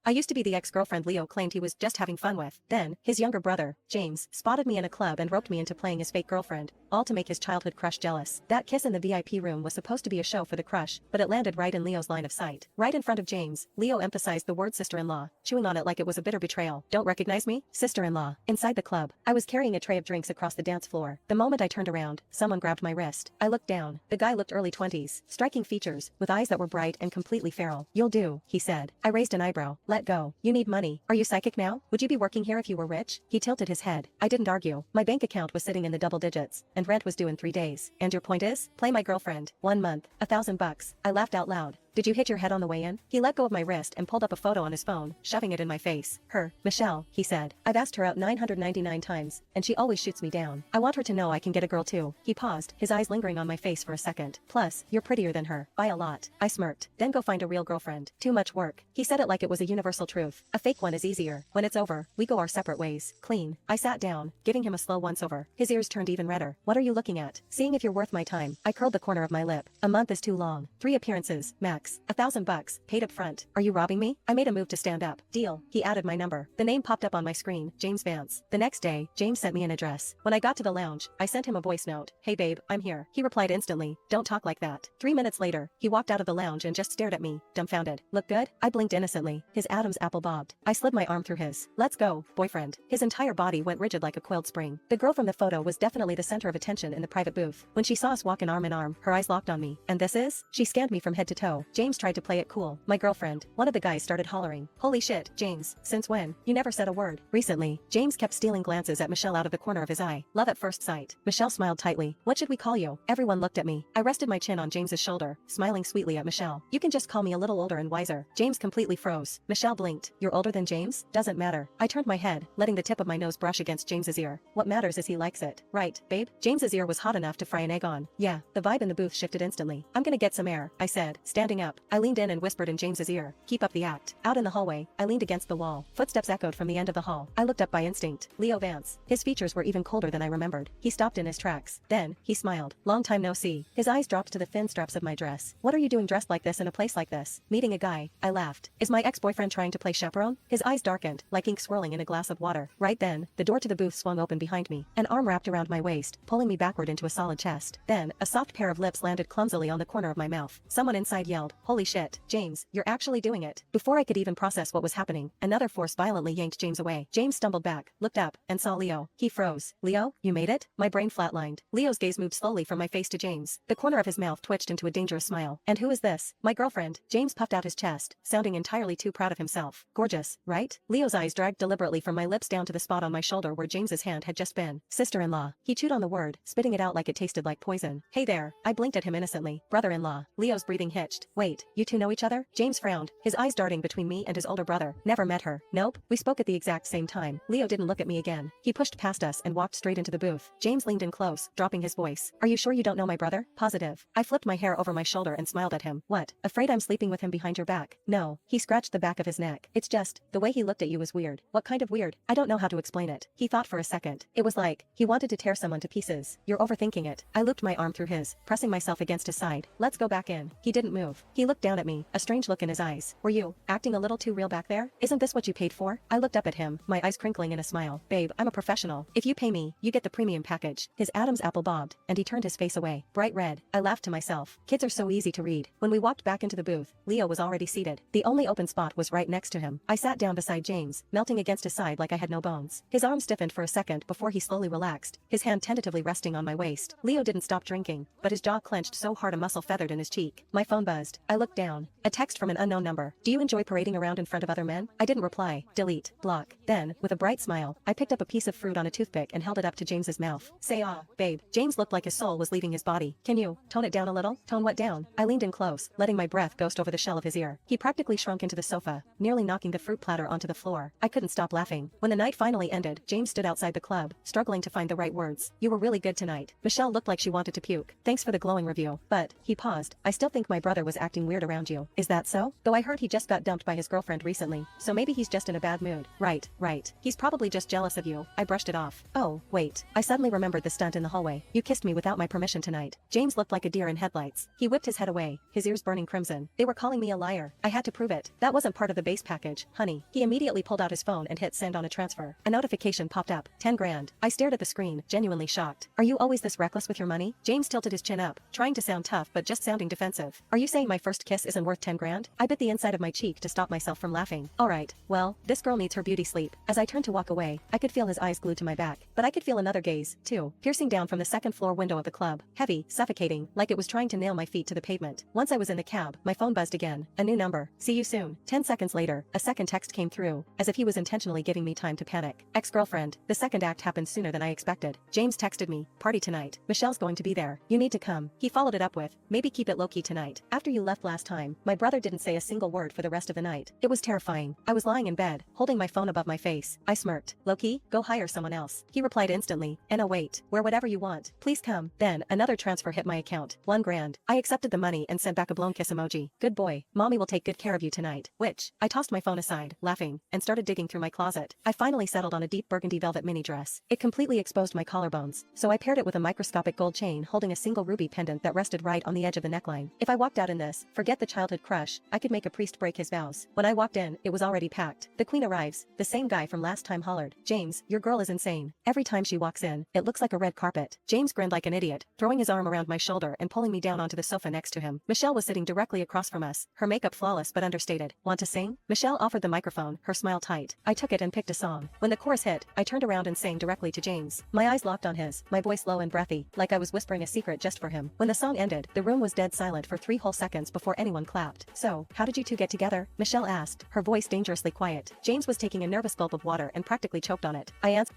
I used to be the ex-girlfriend Leo claimed he was just having fun with. Then, his younger brother, James, spotted me in a club and roped me into playing his fake girlfriend, all to make his childhood crush jealous. That kiss in the VIP room was supposed to be a show for the crush, but it landed right in Leo's line of sight. Right in front of James, Leo emphasized the word sister-in-law, chewing on it like it was a bitter betrayal. Don't recognize me? Sister-in-law. Inside the club, I was carrying a tray of drinks across the dance floor. The moment I turned around, someone grabbed my wrist. I looked down. The guy looked early 20s, striking features, with eyes that were bright and completely feral. You'll do, he said. I raised an eyebrow. Let go. You need money. Are you psychic now? Would you be working here if you were rich? He tilted his head. I didn't argue. My bank account was sitting in the double digits, and rent was due in 3 days. And your point is? Play my girlfriend. 1 month. $1,000. I laughed out loud. Did you hit your head on the way in? He let go of my wrist and pulled up a photo on his phone, shoving it in my face. Her, Michelle, he said. I've asked her out 999 times, and she always shoots me down. I want her to know I can get a girl too. He paused, his eyes lingering on my face for a second. Plus, you're prettier than her. By a lot. I smirked. Then go find a real girlfriend. Too much work. He said it like it was a universal truth. A fake one is easier. When it's over, we go our separate ways. Clean. I sat down, giving him a slow once-over. His ears turned even redder. What are you looking at? Seeing if you're worth my time. I curled the corner of my lip. A month is too long. 3 appearances, max. $1,000. Paid up front. Are you robbing me? I made a move to stand up. Deal. He added my number. The name popped up on my screen, James Vance. The next day, James sent me an address. When I got to the lounge, I sent him a voice note. Hey babe, I'm here. He replied instantly. Don't talk like that. 3 minutes later, he walked out of the lounge and just stared at me, dumbfounded. Look good? I blinked innocently. His Adam's apple bobbed. I slid my arm through his. Let's go, boyfriend. His entire body went rigid like a coiled spring. The girl from the photo was definitely the center of attention in the private booth. When she saw us walking arm in arm, her eyes locked on me. And this is? She scanned me from head to toe. James tried to play it cool. My girlfriend. One of the guys started hollering. Holy shit, James, since when? You never said a word. Recently, James kept stealing glances at Michelle out of the corner of his eye. Love at first sight. Michelle smiled tightly. What should we call you? Everyone looked at me. I rested my chin on James's shoulder, smiling sweetly at Michelle. You can just call me a little older and wiser. James completely froze. Michelle blinked. You're older than James? Doesn't matter. I turned my head, letting the tip of my nose brush against James's ear. What matters is he likes it. Right, babe? James's ear was hot enough to fry an egg on. Yeah, the vibe in the booth shifted instantly. I'm gonna get some air, I said, standing up. I leaned in and whispered in James's ear. Keep up the act. Out in the hallway, I leaned against the wall. Footsteps echoed from the end of the hall. I looked up by instinct. Leo Vance. His features were even colder than I remembered. He stopped in his tracks. Then, he smiled. Long time no see. His eyes dropped to the thin straps of my dress. What are you doing dressed like this in a place like this? Meeting a guy. I laughed. Is my ex-boyfriend trying to play chaperone? His eyes darkened, like ink swirling in a glass of water. Right then, the door to the booth swung open behind me. An arm wrapped around my waist, pulling me backward into a solid chest. Then, a soft pair of lips landed clumsily on the corner of my mouth. Someone inside yelled, "Holy shit, James, you're actually doing it." Before I could even process what was happening, another force violently yanked James away. James stumbled back, looked up, and saw Leo. He froze. Leo, you made it? My brain flatlined. Leo's gaze moved slowly from my face to James. The corner of his mouth twitched into a dangerous smile. And who is this? My girlfriend. James puffed out his chest, sounding entirely too proud of himself. Gorgeous, right? Leo's eyes dragged deliberately from my lips down to the spot on my shoulder where James's hand had just been. Sister-in-law. He chewed on the word, spitting it out like it tasted like poison. Hey there. I blinked at him innocently. Brother-in-law. Leo's breathing hitched. Wait, you two know each other? James frowned, his eyes darting between me and his older brother. Never met her. Nope. We spoke at the exact same time. Leo didn't look at me again. He pushed past us and walked straight into the booth. James leaned in close, dropping his voice. Are you sure you don't know my brother? Positive. I flipped my hair over my shoulder and smiled at him. What? Afraid I'm sleeping with him behind your back? No. He scratched the back of his neck. It's just, the way he looked at you was weird. What kind of weird? I don't know how to explain it. He thought for a second. It was like, he wanted to tear someone to pieces. You're overthinking it. I looped my arm through his, pressing myself against his side. Let's go back in. He didn't move. He looked down at me, a strange look in his eyes. Were you acting a little too real back there? Isn't this what you paid for? I looked up at him, my eyes crinkling in a smile. Babe, I'm a professional. If you pay me, you get the premium package. His Adam's apple bobbed, and he turned his face away. Bright red. I laughed to myself. Kids are so easy to read. When we walked back into the booth, Leo was already seated. The only open spot was right next to him. I sat down beside James, melting against his side like I had no bones. His arm stiffened for a second before he slowly relaxed, his hand tentatively resting on my waist. Leo didn't stop drinking, but his jaw clenched so hard a muscle feathered in his cheek. My phone buzzed. I looked down. A text from an unknown number. Do you enjoy parading around in front of other men? I didn't reply. Delete. Block. Then, with a bright smile, I picked up a piece of fruit on a toothpick and held it up to James's mouth. Say babe. James looked like his soul was leaving his body. Can you tone it down a little? Tone what down? I leaned in close, letting my breath ghost over the shell of his ear. He practically shrunk into the sofa, nearly knocking the fruit platter onto the floor. I couldn't stop laughing. When the night finally ended, James stood outside the club, struggling to find the right words. You were really good tonight. Michelle looked like she wanted to puke. Thanks for the glowing review. But, he paused. I still think my brother was acting weird around you. Is that so? Though I heard he just got dumped by his girlfriend recently, so maybe he's just in a bad mood. Right. He's probably just jealous of you. I brushed it off. Oh, wait. I suddenly remembered the stunt in the hallway. You kissed me without my permission tonight. James looked like a deer in headlights. He whipped his head away, his ears burning crimson. They were calling me a liar. I had to prove it. That wasn't part of the base package, honey. He immediately pulled out his phone and hit send on a transfer. A notification popped up. 10 grand. I stared at the screen, genuinely shocked. Are you always this reckless with your money? James tilted his chin up, trying to sound tough but just sounding defensive. Are you saying my first kiss isn't worth 10 grand? I bit the inside of my cheek to stop myself from laughing. Alright, well, this girl needs her beauty sleep. As I turned to walk away, I could feel his eyes glued to my back, but I could feel another gaze, too, piercing down from the second floor window of the club, heavy, suffocating, like it was trying to nail my feet to the pavement. Once I was in the cab, my phone buzzed again. A new number. See you soon. 10 seconds later, a second text came through, as if he was intentionally giving me time to panic. Ex-girlfriend. The second act happened sooner than I expected. James texted me, party tonight. Michelle's going to be there. You need to come. He followed it up with, maybe keep it low-key tonight. After you left last time, my brother didn't say a single word for the rest of the night. It was terrifying. I was lying in bed, holding my phone above my face. I smirked. Low-key? Go hire someone else. He replied instantly, Anna wait. Wear whatever you want. Please come. Then, another transfer hit my account. 1 grand. I accepted the money and sent back a blown kiss emoji. Good boy. Mommy will take good care of you tonight. Which, I tossed my phone aside, laughing, and started digging through my closet. I finally settled on a deep burgundy velvet mini dress. It completely exposed my collarbones, so I paired it with a microscopic gold chain holding a single ruby pendant that rested right on the edge of the neckline. If I walked out in this, forget the childhood crush, I could make a priest break his vows. When I walked in, it was already packed. The queen arrives. The same guy from last time hollered, James, your girl is insane. Every time she walks in, it looks like a red carpet. James grinned like an idiot, throwing his arm around my shoulder and pulling me down onto the sofa next to him. Michelle was sitting directly across from us, her makeup flawless but understated. Want to sing? Michelle offered the microphone, her smile tight. I took it and picked a song. When the chorus hit, I turned around and sang directly to James. My eyes locked on his, my voice low and breathy, like I was whispering a secret just for him. When the song ended, the room was dead silent for 3 whole seconds before anyone clapped. So, how did you two get together? Michelle asked, her voice dangerously quiet. James was taking a nervous gulp of water and practically choked on it. I answered.